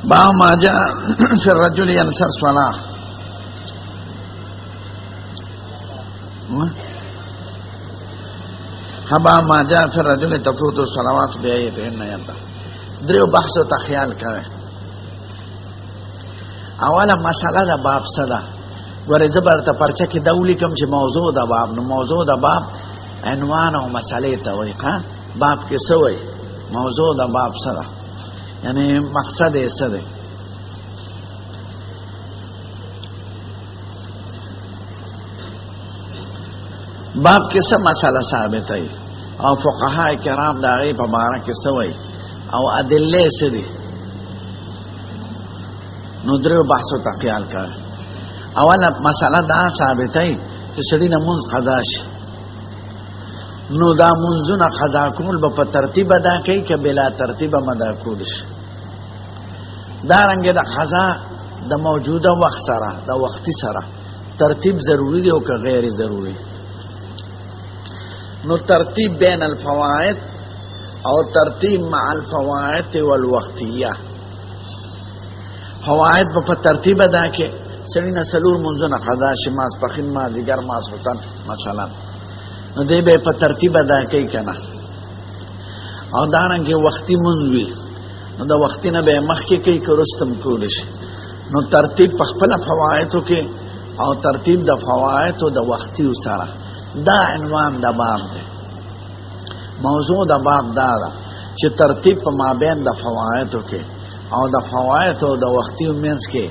باب ما جاء في الرجل ينسى الصلاة. باب ما جاء في الرجل تفوت الصلوات بأيتهن يده. دریو بحثو تا خیال کوي. اوله مسله دا باب صدا ګورې زه به درته پرچه کې دا ولیکم چې موضوع د باب نو موضوع د باب عنوان او مسلې ته وایي. باب کې څه وایي؟ موضوع د باب څه ده؟ یعنی مقصد یې څه دی؟ باب کې څه مسله ثابته وي او فقها کرام د هغې په باره کې څه وایي او ادله څه دي؟ نو دریو بحثو ته خیال کوي. اوله مسله دا ثابته وي چې سړي نه مونځ قضا شي، نو دا مونځونه قضا کول به په ترتیب ادا کوي که بلا ترتیبه مدا کول شي. دارنګې د قضا د موجوده وخت سره د وختي سره ترتیب ضروری دی او که غیر ضروری. نو ترتیب بین الفوائد او ترتیب مع الفوائد والوقتیه. فوائد په ترتیب ادا کې سړي نه څلور مونځونه قضا شي، ماسپښین، مازدیګر، ماسخوتن مثلا، نو دی به په ترتیب ادا کوي که نه. او دارنګې وختي مونځ وي نو د وختي نه به یې مخکې کوي که وروسته کولی شي. نو ترتیب په خپله فوایدو کې او ترتیب د فوایدو د وختیو سره دا عنوان د باب دی. موضوع د باب دا ده چې ترتیب په مابین د فوایدو کې او د فوایدو د وختیو منځ کې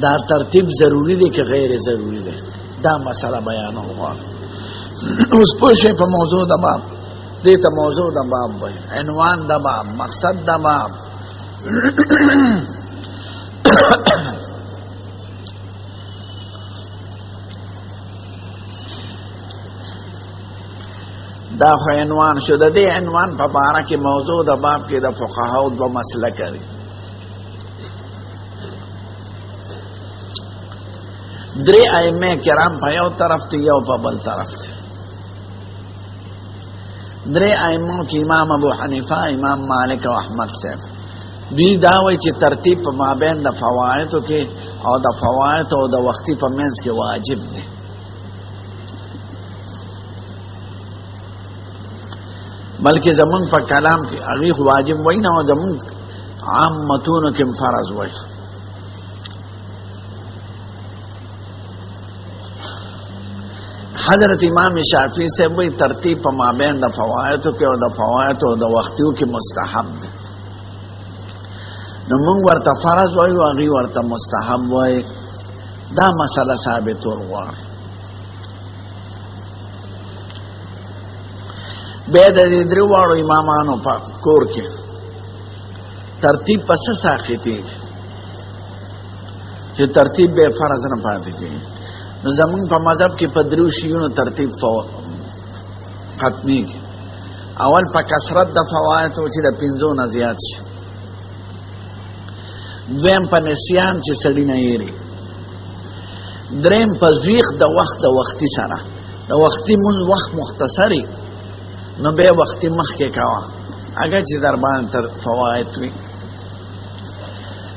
دا ترتیب ضروری دی که غیر ضروری دی، دا مسله بیانول غواړم. اوس پوه شئ په موضوع د باب. دې ته موضوع د باب وایي، عنوان د باب، مقصد د باب. دا خو عنوان شو. د دې عنوان په باره کې موضوع د باب کې د فقهاو دوه مسلکه دي. درې ائمه کرام په یو طرف دي، یو په بل طرف دي. درې ائمه کې امام ابو حنیفه، امام مالک او احمد صاحب دوی دا وایي چې ترتیب په مابین د فوایدو کې او د فوایدو او د وختي په منځ کې واجب دی. بلکې زمونږ په کلام کې هغې واجب وایي نه، او زمونږ عام متونو کې فرض وایي. حضرت امام شافعی صاحب وایي ترتیب په مابین د فوایدو کې او د فوایدو او د وختیو کې مستحب دی. نو مونږ ورته فرض وایو، هغې ورته مستحب وایي. دا مسله ثابتول غواړي. بیا د دې درې واړو امامانو په کور کې ترتیب په څه ساقطېږي چې ترتیب به فرض نه پاتې کېږي. نو زمونږ په مذهب کې په دریو شیونو ترتیب ختمېږي. اول په کثرت د فوایدو چې د 5 نه زیات شي، دویم په نسیان چې سړي نه هېري، دریم په زویغ د وخت د وختي سره. د وختي مونځ وخت مختصري نو بیا وختي مخکې کوه اگر چې در باندې فواید وي.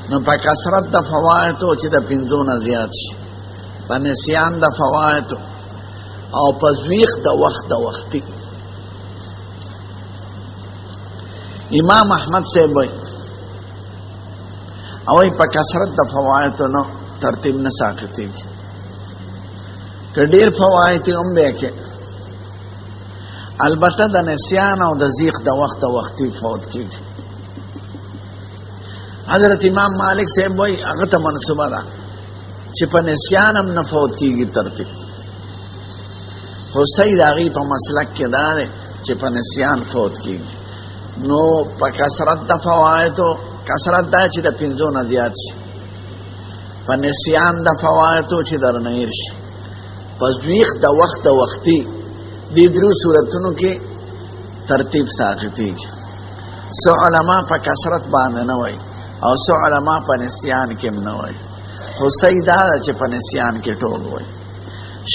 نو په کثرت د فوایدو چې د 5 نه زیات شي، په نسیان د فوایدو او په زویغ د وخت د وختي. امام احمد صاحب وایي او په کثرت د فوایدو نو ترتیب نه ساقطېږي. که ډېر فواید هم بیا کې البته د نسیان او د زیغ د وخت د وختي فوت کېږي. حضرت امام مالک صاحب وایي هغه ته منسوبه ده چې په نسیان هم نه فوت کېږي ترتیب، خو صحیح د هغې په مسلک کې دا دی چې په نسیان فوت کېږي. نو په کثرت د فوایدو، کثرت دا چې د 5 نه زیات شي، په نسیان د فوایدو چې در نه هېر شي، په زویغ د وخت د وختي. دې درو صورتونو کې ترتیب ساقطېږي. څه علما په کثرت باندې نه وایي او څه علما په نسیان کې هم نه وایي، خو صحیح دا ده چې په نسیان کې ټول وایي.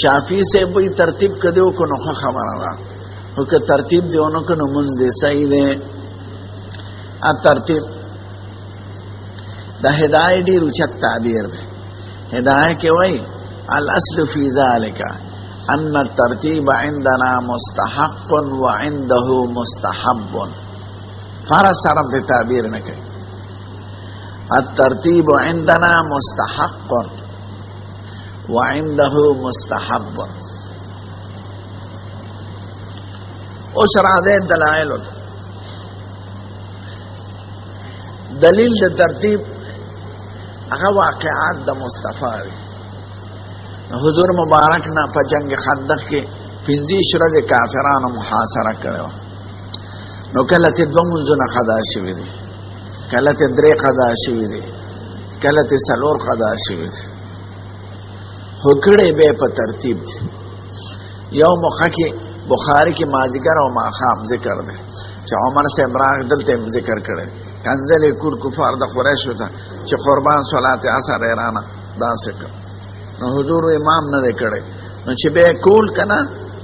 شافعي صاحب وایي ترتیب که دې وکړو نو ښه خبره ده، خو که ترتیب دې ونه کړو نو مونځ دې صحیح دی. ترتیب دا هدایه ډیر اوچت تعبیر دی. هدایه کې وایي الاصل فی ذلک ان الترتیب عندنا مستحق وعنده مستحب. فرض صرف دی تعبیر نه کوي. الترتیب عندنا مستحق وعنده مستحب. اوس راځي دلایل. دلیل د ترتیب هغه واقعات د مصطفی دی. حضور مبارک نه په جنگ خندق کې 15 ورځې کافرانو محاصره کړو. نو کله ته 2 منځونه قضا شوي دي، کله ته 3 قضا شوي دي، کله ته 4 قضا شوي دي. خو کړي به په ترتیب دي. یو موقع کې بخاری کې مازیګر او ماښام ذکر دی چې عمر صاحب راغ دلته ذکر کړي کنزل کور کفار د قریشو ته چې قربان صلات عصر ایرانه داسې کړ. نو حضور امام نه دی کړی، نو چې به کول کنه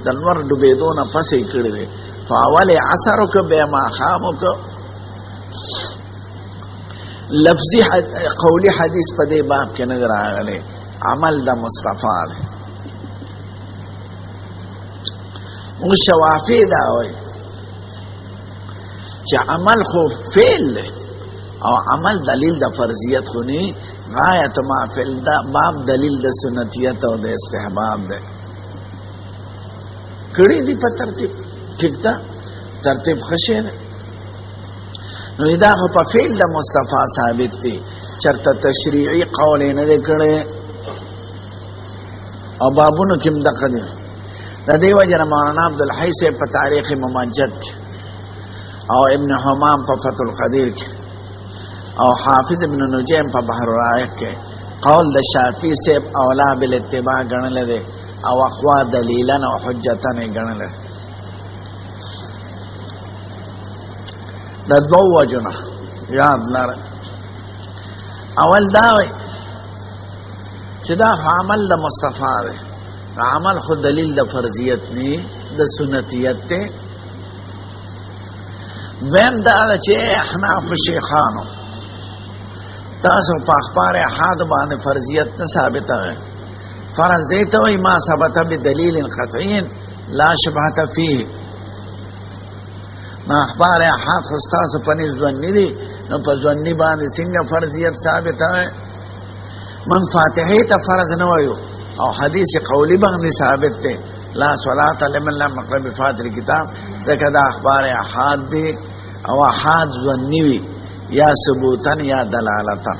د نور ډوبېدو نه پسې کړی دی. فاول عصر وکړه بیا ماښام وکړه. لفظي قولي حدیث په دې باب کې نه راغلی، عمل د مصطفی دی. موږ شوافی دا وایي چې عمل خو فعل دی او عمل دلیل د فرضیت خو نه، غایت ما فعل دا باب دلیل د سنتیت او د استحباب دی. کړي دي په ترتیب ټیک ده، ترتیب خشه ده. نو دا خو په فعل د مصطفی ثابت دی، چرته تشریعي قول نه دی کړی او بابونو کې مدقه دی. د دې وجه مولانا عبدالحی صاحب په تاریخ ممجد کې او ابن حمام په فتح القدیر کې او حافظ ابن نجیم په بحر الرائق کې قول د شافعی صاحب اولا بالاتباع ګڼل دي او اقوا دلیلا او حجتا نه ګڼل دي. د دوه وجونه یاد لره. اول دا وي چې دا عمل د مصطفی دی، عمل خود دلیل د فرضیت نه د سنتیت ته. ویم دا چې احناف شیخانو تاسو په اخبار احاد باندې فرضیت نه ثابته ده. فرض دیته وي ما ثبت بدلیل قطعی لا شبهه فيه. ما اخبار احاد خو تاسو په نس ځونی دي، نو په ځونی باندې څنګه فرضیت ثابته ده؟ من فاتحه ته فرض نه وایو او حدیث قولی باندې ثابت ده لا صلاة لمن لم يقرأ بفاتحة الكتاب. ځکه دا اخبار احاد دي او احاد ځونی وي یا ثبوتن یا دلالتن.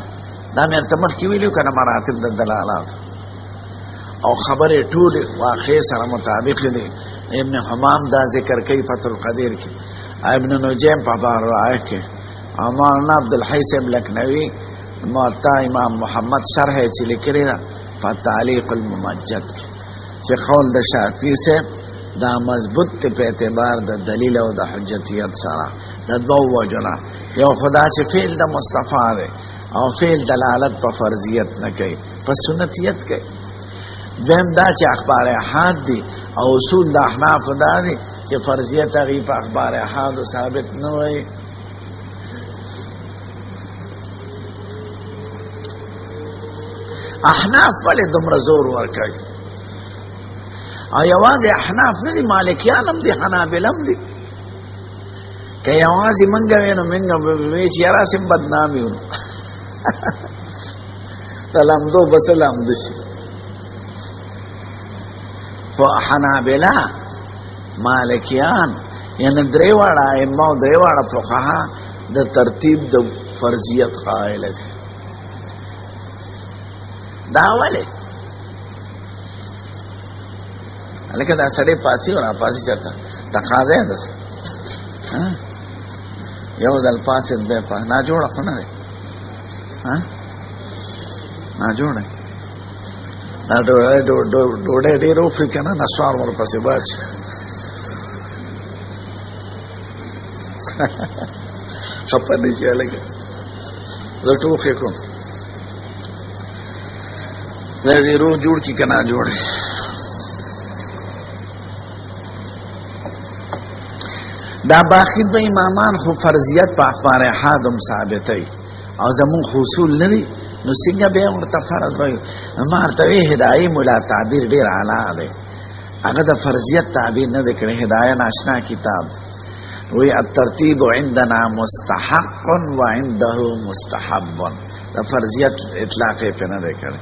دا مې ته مخکې ویلو کنه مراتب د دلالات او خبرې ټول واقع سره مطابق دي. ابن حمام دا ذکر کوي فتح القدیر کې، ابن نجیم په بحر الرائق کې، مولانا عبدالحی صاحب لکنوی موطا امام محمد شرح چې لیکلی ده په تعلیق الممجد کې چې قول د شافعی صاحب دا مضبوط ته په اعتبار د دلیل او د حجتیت سره. د دوه وجونه، یو خدا چې فعل د مصطفی دی او فعل دلالت په فرضیت نه کوي، په سنتیت کوي. دویم دا چې اخبار احاد دي او اصول د احناف دا دي چې فرضیت هغې په اخبار احاد ثابت نه وي. احناف ولې دومره زور ورکوي؟ او یوازې احناف نه دي، مالکیان هم دي، حنابل هم دي. که یوازې منګه وي نو منګه به وي چې یاره سم بدنامي ونو د لمدو بس لمده شي. خو حنابله مالکیان یعنی درې واړه ائمه او درې واړه فقها د ترتیب د فرضیت قائل دي. دا ولې لکه دا سړی پاسي او راپاسي چرته تقاضا ده یو ځل پاسې به په نه جوړه خو نه دی نه جوړه دا ډوډۍ ډېر وخوري که نه نسوار ورپسې باچ خفه نه شي هلکه زه ټوخې کوم دا دې روح جوړ کړي که نه جوړ دا باخید به امامان خو فرضیت په اخبار احاد هم ثابتوي او زمون اصول نه دي نو څنګه به ورته فرض وایو. ما ورته هدايه مولا تعبیر ډیر اعلی دی، هغه د فرضیت تعبیر نه دی کړی، هدايه ناشنا کتاب وی الترتیب عندنا مستحق وعنده مستحب، د فرضیت اطلاق په نه دی کړی.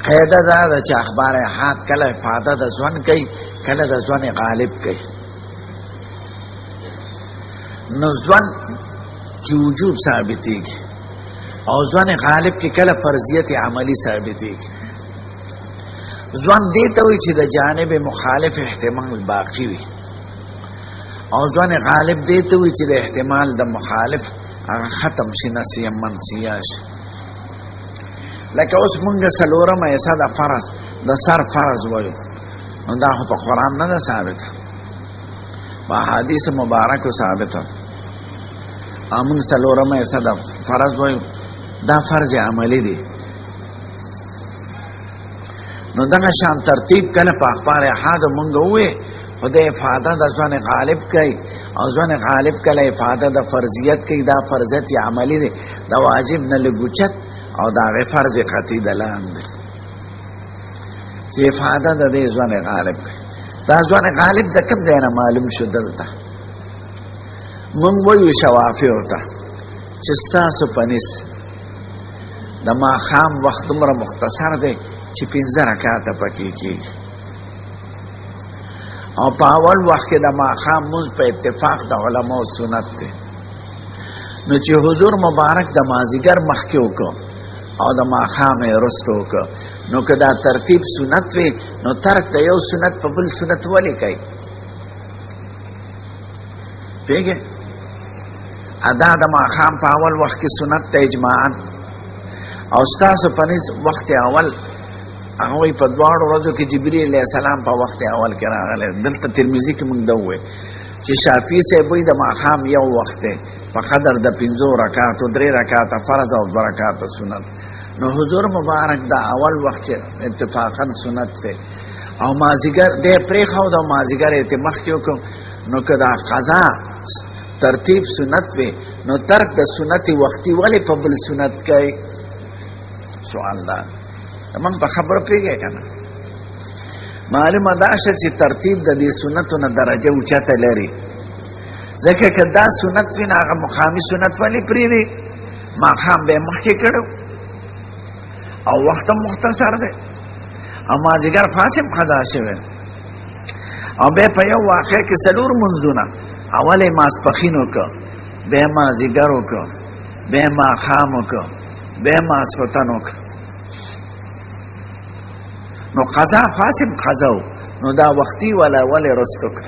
قاعده دا ده چې اخبار احاد کله افاده د ځوان کوي، کله د ځوان غالب کوي. نو ځوان کی وجوب ثابتېږي او ځوان غالب کې کله فرضیت عملی ثابتېږي. ځوان دې ته وایي چې د جانب مخالف احتمال باقی وي، او ځوان غالب دې ته وایي چې د احتمال د مخالف هغه ختم شي، نسیم منسیه شي. لکه اوس مونږ څلورمه حصه د فرض د سر فرض وایو، نو دا خو په قرآن نه ده ثابته، په حدیث مبارکو ثابته. امون څلورمه حصه د فرض وایو، دا فرض عملی دی. نو دغه شان ترتیب کله په اخبار احاد مونږ وې خو د افاده د ځوان غالب کوي، او ځوان غالب کله افاده د فرضیت کوي، دا فرضیت عملی دی، د واجب نه لګوچت او دا غي فرض قطعی د لاندې چې افاده د دې ځوان غالب کوي. دا ځوان غالب د کوم ځای نه معلوم شو؟ دلته مونږ وایو شوافی وته چې ستاسو پنس د ماښام وخت دومره مختصر دی چې 15 رکعاته پکې کېږي، او په اول وخت کې د ماښام مونځ په اتفاق د علماو سنت دی. نو چې حضور مبارک د مازدیګر مخکې وکړو او د ماښام یې وروسته وکړو، نو که دا ترتیب سنت وي نو ترک د یو سنت په بل سنت ولې کوي؟ پوهېږې؟ ادا د ماښام په اول وخت کې سنت ته اجماعاً، او ستاسو په نس وخت اول هغوی په دواړو ورځو کې جبرئیل علیه السلام په وخت اول کې راغلی. دلته ترمذي کې موږ دا ووایو چې شافعي صاحب وایي د ماښام یو وخت دی په قدر د 5 رکعاتو، 3 رکعاته فرض او 2 رکعاته سنت. نو حضور مبارک دا اول وخت اتفاقا سنت دی، او مازدیګر دی پرېښود او مازدیګر یې مخکې وکړو. نو که دا قضا ترتیب سنت وي نو ترک د سنت وختي ولې په بل سنت کوي؟ سوال دا من په خبره پیږی کنه. معلومه دا شه چې ترتیب د دې سنتو نه درجه اوچته لري، ځکه که دا سنت وي نو هغه مقامي سنت ولې پرېږدي؟ ماښام به یې مخکې کړو او وخت هم مختصر دی، او مازدیګر فاسم قضا شوی، او بیا په یو واقع کې 4 منځونه، اول یې ماسپښین وکړه، بیا یې مازدیګر وکړه، بیا یې ماښام وکړه، بیا یې ماسخوتن وکړه. نو قضا فاسم قضا و، نو دا وختي ولا ولې رستو که.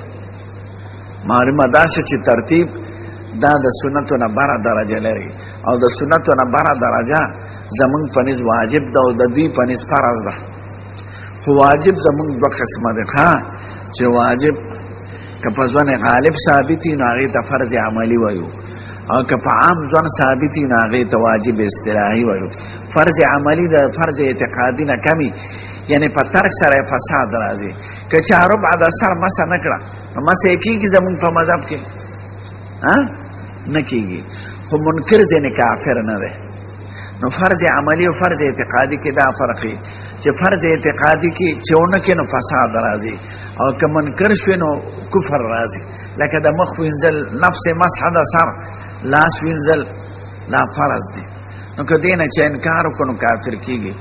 معلومه دا شه چې ترتیب دا د سنتو نه بره درجه لري، او د سنتو نه بره درجه زمونږ په نس واجب ده او د دوی په نس فرض ده. خو واجب زمونږ 2 قسمه ده، چې واجب که په ځوان غالب ثابت وي نو هغې ته فرض عملی وایو، او که په عام ځوان ثابت وي نو هغې ته واجب اصطلاحي وایو. فرض عملی د فرض اعتقادي نه کمی، یعنی په ترک سره فساد راځي. که چا ربع د سر مسه نه کړه نو مسه یې کېږي زمونږ په مذهب کې؟ نه کېږي. خو منکر ځینې کافر نه دی. نو فرض عملی او فرض اعتقادي کې دا فرق دی چې فرض اعتقادي کې چې ونه کې نو فساد راځي، او که منکر شوی نو کفر راځي. لکه د مخ وینځل، نفس مسح د سر، لاس وینځل دا فرض دی. نو که دې نه چې انکار وکړو نو کافر کېږي.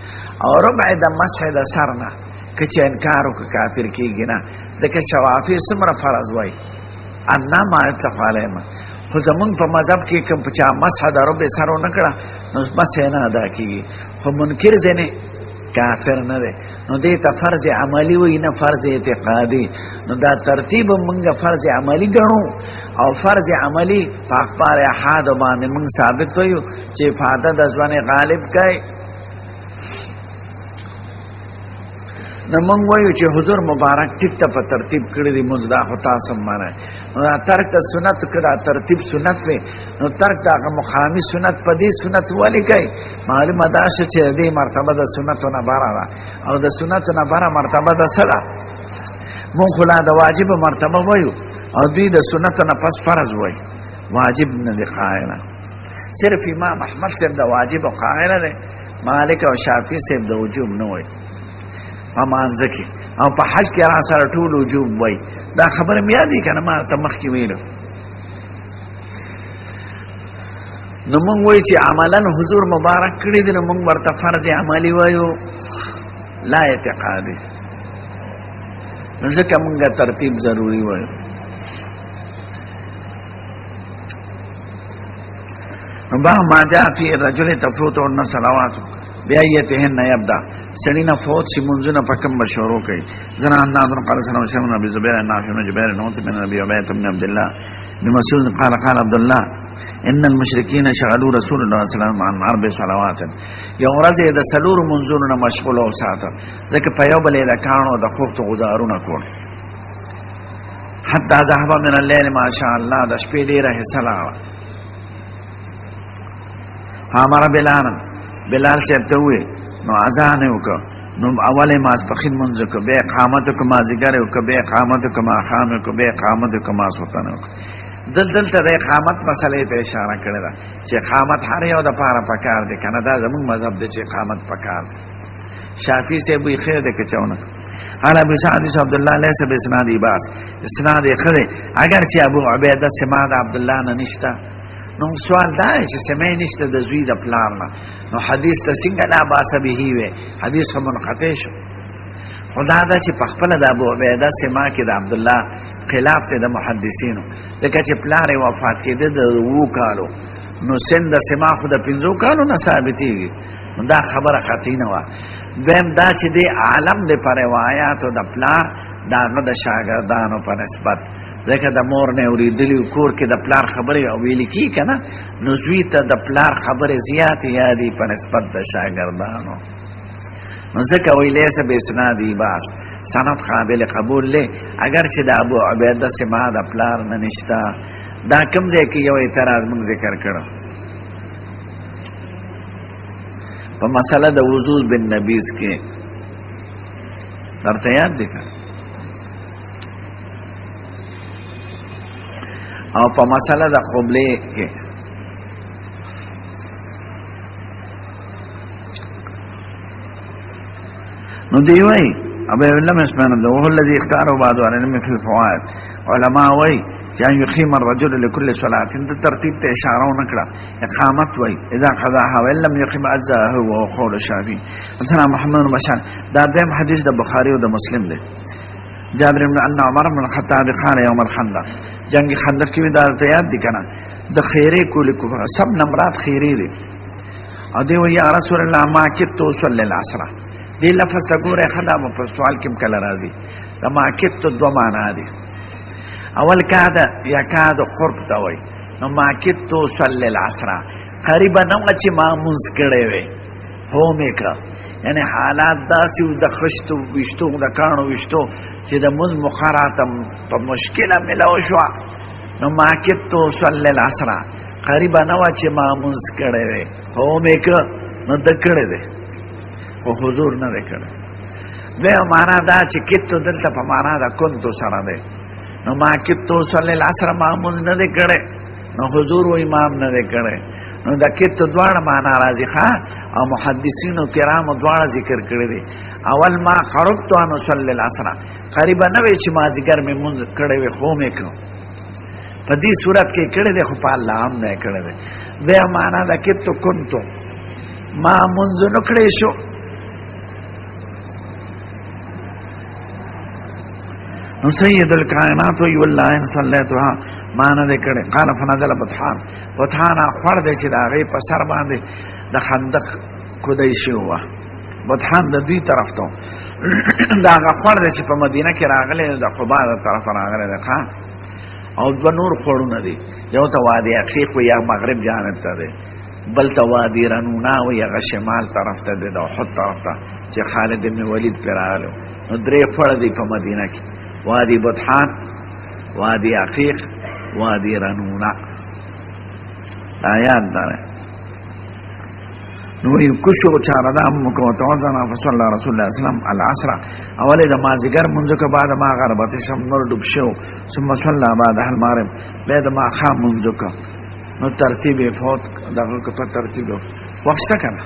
او ربع د مسح د سر نه که چې انکار وکړو کافر کېږي نه، ځکه شوافي څومره فرض وایي انا ما یطلق علیهما. خو زمونږ په مذهب کې کوم چا مسح د ربع سر ونه کړه نو مسح نه ادا کېږي. خو منکر ځینې کافر نه دی، نو دې ته فرض عملی وایي نه فرض اعتقادي. نو دا ترتیب مونږ فرض عملی ګڼو، او فرض عملی په اخبار احاد باندې مونږ ثابت وایو چې افاده د ځوان غالب کوي. نو مونږ وایو چې حضور مبارک ټیک ته په ترتیب کړی دی مونږ، دا خو تاسو مانه. نو دا ترک د سنت که دا ترتیب سنت وي نو ترک د هغه مقامي سنت په دې سنت ولې کوي؟ معلومه دا شه چې دې مرتبه د سنتو نه بره ده، او د سنتو نه بره مرتبه د څه ده؟ مونږ خو لا د واجب مرتبه وایو، او دوی د سنتو نه پس فرض وایي. واجب نه دی قائل. صرف امام احمد صاحب د واجب او قائل دی، مالک او شافعي صاحب د وجوب نه وای مانځ کې، او په حج کې را سره ټول وجوب وای. دا خبره مې یادې کنه ما ته مخکې ویلو. نو مونږ وای چې عملاً حضور مبارک کړی دی، نو مونږ ورته فرض عملی وایو لا اعتقادي، نو ځکه مونږه ترتیب ضروری وایو. ما جاء في الرجل تفوتهن صلوات بأيتهن يبدأ. سړی نه فوت شي منځونه په کوم بشورو کوي. زنا الناظر قال سلام عليكم ابي زبير النافع بن جبير نوت بن ابي عبيده بن عبد الله بن مسعود قال قال عبد الله ان المشركين شغلوا رسول الله صلى الله عليه وسلم عن 4 صلوات. یو ورځ د سلور منځونو مشغول او ساته، ځکه په یو بل د کانو د خوخت غزارونه کول. حتى ذهب من الليل ما شاء الله، د شپې ډیره حصہ لاړه. امر بلال سے ته وې نو اذان وکړه، نو اوله ماسپخین منځ وکړه، به اقامت وکړه، مازیګر وکړه، به اقامت وکړه، ماښام وکړه، به اقامت وکړه، ماسوتن وکړه. دلته د اقامت مسلې ته اشاره کړې ده چې اقامت هر یو د پاره پکار دی کنه. دا زموږ مذهب دی چې اقامت پکار دی. شافعي صاحب وی خیر دی که چونه قال ابو سعد عبد الله ليس باسناد باس، اسناد خره اگر چې ابو عبیده سماد عبد الله نه نشته. نو سوال دا چې سمې نشته د زوی د پلار نه، نو حدیث ته څنګه لا باس به وي؟ حدیث هم منقطع شو. خدا دا چې په خپل د ابو عبیده سما کې د عبد الله خلاف ته د محدثینو، ځکه چې پلار وفات کېده د 2 کالو، نو سن د سما خو د 5 کالو نه ثابتېږي. نو دا خبره خطی نه وه. دویم دا چې د عالم د پر روایاتو د پلار داغه د شاګردانو په نسبت، ځکه د مور نه اوریدلی کور کې د پلار خبرې او ویل کی کنه، نو زوی ته د پلار خبرې زیات یادې په نسبت د شاګردانو. نو ځکه ویلې سه به اسنادي باس سند قابل قبول له، اگر چې د ابو عبیده سما د پلار نه نشتا. دا کوم ځای کې یو اعتراض موږ ذکر کړو په مسله د وضو بالنبیذ کې، درته یاد دی که؟ او په مسله د قبله کې نو دی وای ابو علم اسمانه ده هو الذي اختاره بعض العلم في الفوائد. علماء وای چې يقيم الرجل لكل صلاه، د ترتیب ته اشاره ونکړه. اقامت وای اذا قضاها ولم يقم اجزاءه هو قول الشافعي. مثلا محمد بن بشار دا دیم حدیث د بخاری او د مسلم دی. جابر بن ان عمر بن الخطاب قال يوم الخندق، جنگ خندق کې دا ته یاد دي کنه، د خیره کول کو سب نمرات خیره دي. او دی وی یا رسول الله ما کتو صلی العصر، دی لفظ وګوره خدام په سوال کې کله راځي. د ما کتو 2 معنا دي. اول کاده یا کاده قرب ته وای، نو ما کتو صلی العصر قریبا نو چې ما منځ کړي وي هو میکا، یعنی حالات داسې د خشتو وشتو د کانو وشتو چې د مز مخاراتم په مشکله ملاو شو. نو ما کتو صلی العصر قریبا نو چې ما منځ کړي وي هو میکا، نو د کړي دي خو حضور نه کړي. دا معنا دا چې کتو دلته په معنا دا كنتو سره ده. نو ما کتو صلی العصر ما منځ نه کړي، نو حضور و امام نه کړي. نو دا کتو دواړه معنا راځي ښا، او محدثینو کرامو دواړه ذکر کړی دي. اول ما خرجت ان صلی العصر قریبا نه وی چې ما ذکر مې منځ کړي وي خو مې کړو. په دې صورت کې کړي دي خو په الله هم نه کړي دي. دا معنا دا کتو کنتو ما منځ نو کړی شو. نو سید الکائنات وی والله ان صلیتها ما نه کړي. قال فنزل بطحان، بطحان خور دی چې دا غي په سر باندې د خندق کودای شو. بطحان د دوی طرف ته دا خور دی چې په مدینه کې راغله، د قباء طرف راغله ده. او 2 نور خورونه دي، یو ته وادي عقیق و یا مغرب جانب ته دی، بل ته وادي رنونا و یا شمال طرف ته دی، د احد طرف ته چې خالد بن ولید پر راغلو. نو 3 خور دي په مدینه کې، وادي بطحان، وادي عقیق، وادي رنونا. آیات داره نو یو کشو چاردام کو توزنا فصلی رسول الله صلی الله علیه وسلم العصر اولی د مازیګر منځو که بعد ما غربت شم نور ډوب شو ثم صلى بعد المغرب بیا د ماښام منځو که نو ترتیب فوت دغه که په ترتیب وخت شته که نه